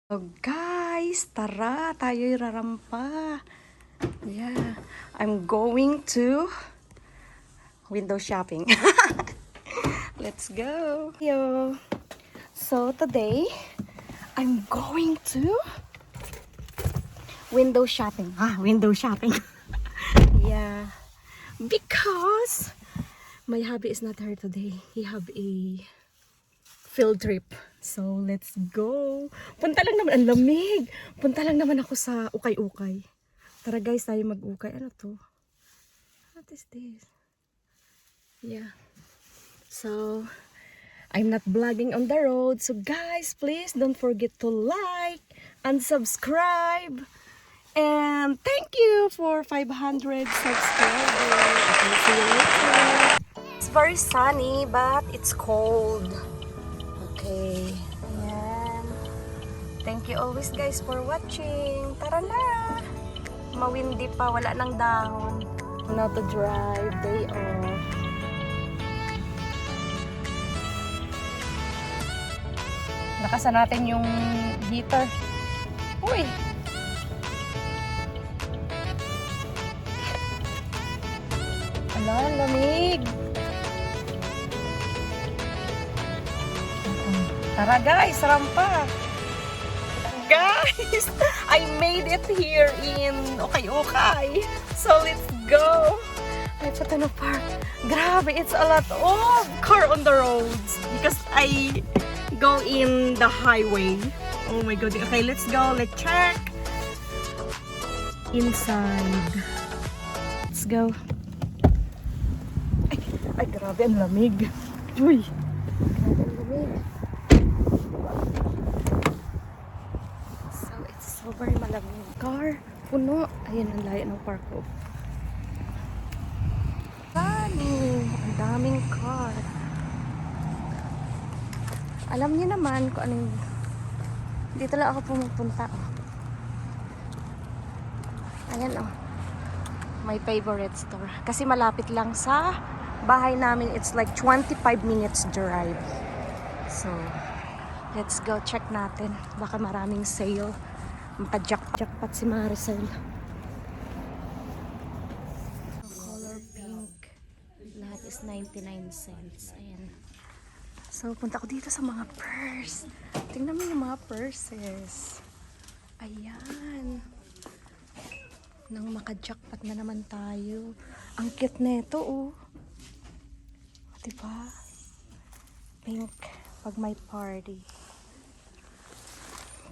So guys, tara, tayo'y rarampa. Yeah, I'm going to window shopping. Let's go. Yo. So today, I'm going to window shopping. Window shopping. Yeah, because my hubby is not here today. He have a field trip. So, let's go. Punta lang naman, ang lamig. Punta lang naman ako sa ukay-ukay. Tara guys, tayo mag-ukay. Ano to? What is this? Yeah. So, I'm not vlogging on the road. So guys, please don't forget to like and subscribe. And thank you for 500 subscribers. Okay, see you later. It's very sunny, but it's cold. Okay, ayan. Thank you always guys for watching. Tara na! Mawindi pa, wala nang dahon. Now to drive, day off. Lakasan natin yung heater. Uy! Ala, lamig! Tara guys, rampa! Guys, I made it here in Okay. So let's go. I put in a park. Grabe, it's a lot of car on the roads because I go in the highway. Oh my god. Okay, let's go. Let's check inside. Let's go. Ay grabe, ang lamig. Uy. Grabe, ang lamig. Super malamig. Car, puno. Ayan, ang layo ng park ko. Ang daming car. Alam niyo naman kung anong... Dito lang ako pumupunta. Oh. Ayan, oh. My favorite store. Kasi malapit lang sa bahay namin. It's like 25 minutes drive. So, let's go check natin. Baka maraming sale. Jackpot si Maricel. Color pink. Lahat is 99 cents. Ayan. So, punta ko dito sa mga purse. Tingnan mo yung mga purses. Ayan. Nang maka-jackpot na naman tayo. Ang cute nito, oh. Diba? Pink. Pag may party.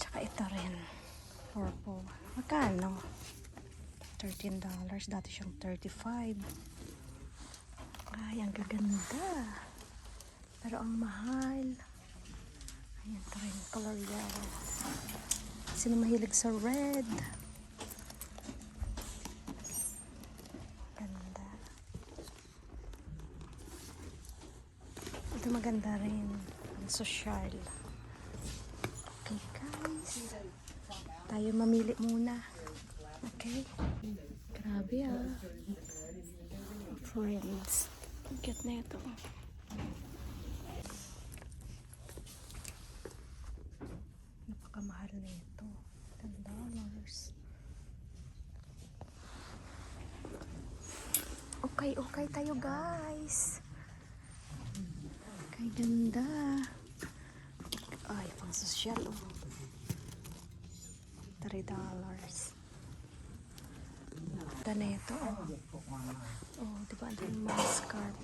Tsaka ito rin. Purple. Magkano? $13. Dati siyang $35. Ay, ang gaganda. Pero ang mahal. Ayan, ito rin. Color yellow. Sino mahilig sa red? Ganda. Ito maganda rin. Ang social. Okay, guys. Tayo mamili muna. Okay? Grabe ah. Friends. Ang cute na ito. Napakamahal na ito. $10. Okay tayo guys. Kay ganda. Ay, pang sosyal oh. $3. Ganda na ito oh. Oh, diba ang daming mga scarf.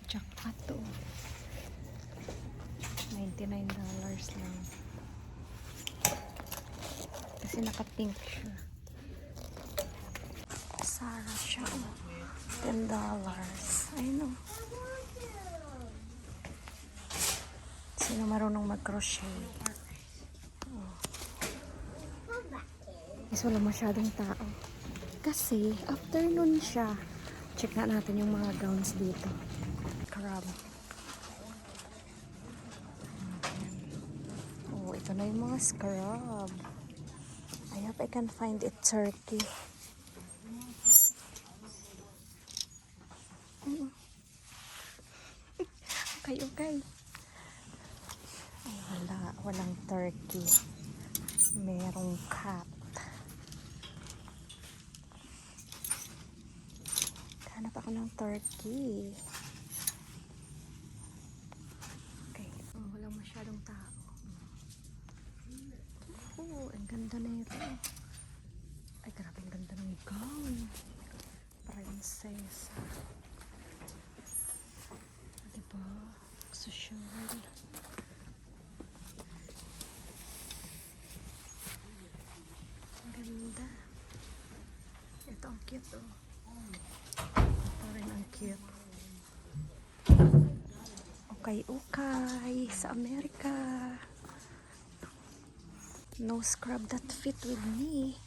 Jackpot to. $99 lang. Kasi naka-pink siya. Sarah siya. $10. I know. Sino marunong mag-crochet? Oh. Is wala masyadong tao. Kasi afternoon siya. Check na natin yung mga gowns dito. Crab. Oh, ito na yung mga scrub. I hope I can find it Turkey. Okay, okay. Ay, walang turkey. Merong cat. Hanap ako ng turkey. Okay. Oh, walang masyadong tao. Oh, ang ganda na ito. Ay, grabe, ang ganda ng gown. Princess. Diba? Social. Ang ganda. Ito ang cute, oh. Ito rin ang cute. Okay, sa Amerika. No scrub that fit with me.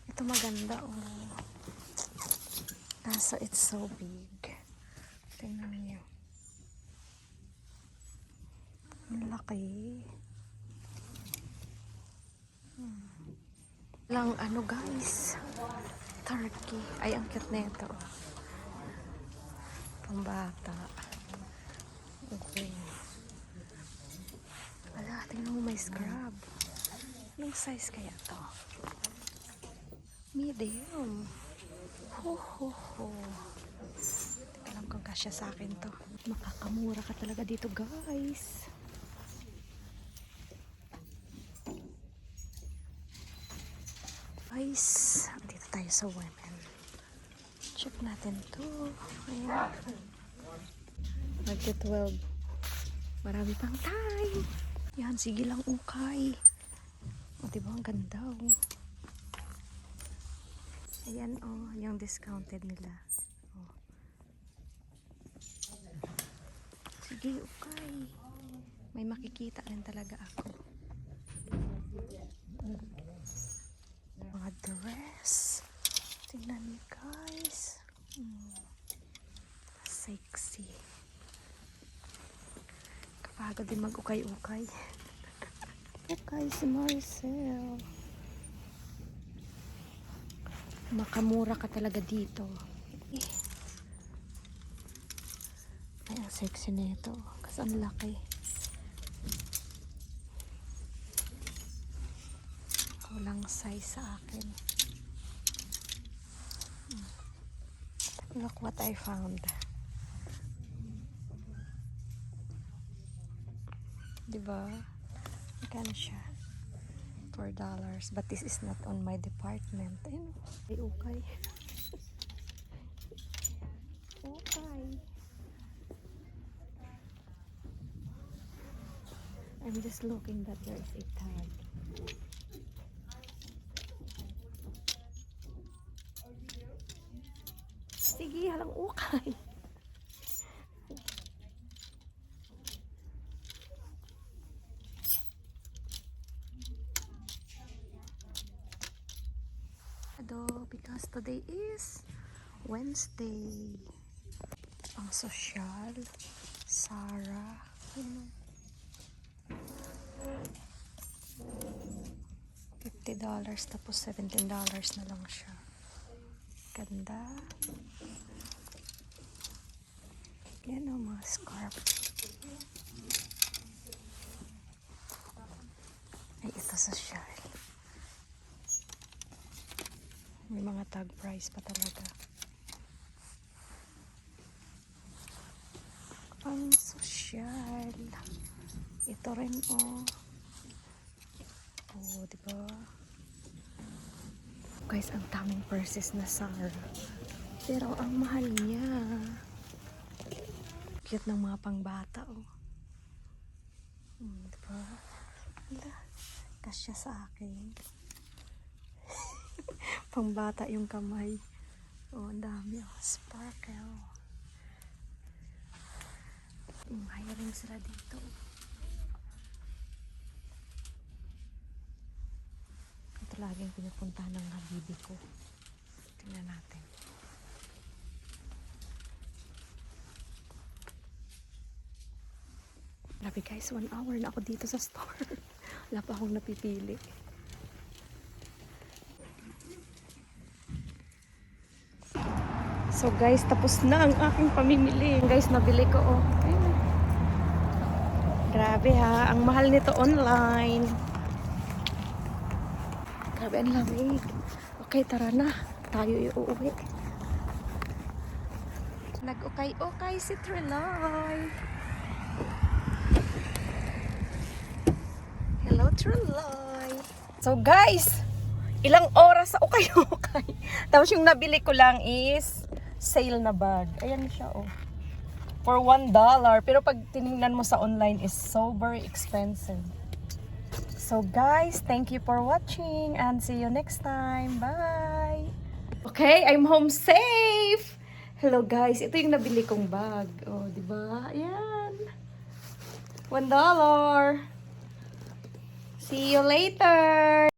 Ito maganda, oh. Kaso it's so big. Tingnan niyo. Ang laki. Lang ano guys. Turkey. Ay, ang cute na ito. Pambata. Okay. Ala, tingnan mo may scrub. Anong size kaya to? Medium. Ho ho ho. Hindi alam kung kasya sa akin to. Makakamura ka talaga dito guys. Guys, dito tayo sa women. Check natin to. Ayan. Magti-12. Marami pang time. Yan, sige lang ukay. O, diba? Ang ganda, oh. Ayan, oh. Yung discounted nila. Oh. Sige, ukay. May makikita rin talaga ako. Mga dress. Tingnan niyo, guys. Sexy. Kapagod din mag-ukay-ukay. Okay, si Marcel. Makamura ka talaga dito. Ay, ang sexy na ito. Kasi ang laki. Walang size sa akin. Look what I found. Diba? Magkano siya? $4. But this is not on my department. Ayun. Ay, okay. Okay. I'm just looking that there is a tag. Sige, halang ukay. Because today is Wednesday. Ang sosyal. Sarah. $50 tapos $17 na lang siya. Ganda. Yan o, mga scarf. Ay, ito sosyal. May mga tag price pa talaga. Pang sosyal. Ito rin, oh. Oh, diba? Guys, ang daming purses na Sarah. Pero ang mahal niya. Cute ng mga pangbata, oh. Diba? Wala. Kasya sa akin. Pangbata yung kamay. Oh, ang dami, oh. Sparkle. Hiring sila dito. Ito laging pinupuntahan ng habibi ko. Tingnan natin. Grabe guys, 1 hour na ako dito sa store. Wala pa akong napipili. So guys, tapos na ang aking pamimili. Guys, nabili ko, oh. Ayun. Grabe ha, ang mahal nito online. Grabe, ang lamig. Okay, tara na. Tayo uuwi. Nag-ukay-ukay si Treloy. Hello, Treloy. So guys, ilang oras sa ukay-ukay. Tapos yung nabili ko lang is sale na bag. Ayan siya oh. For $1. Pero pag tinignan mo sa online is so very expensive. So guys, thank you for watching and see you next time. Bye! Okay, I'm home safe! Hello guys, ito yung nabili kong bag. Oh, di ba? Ayan. $1. See you later!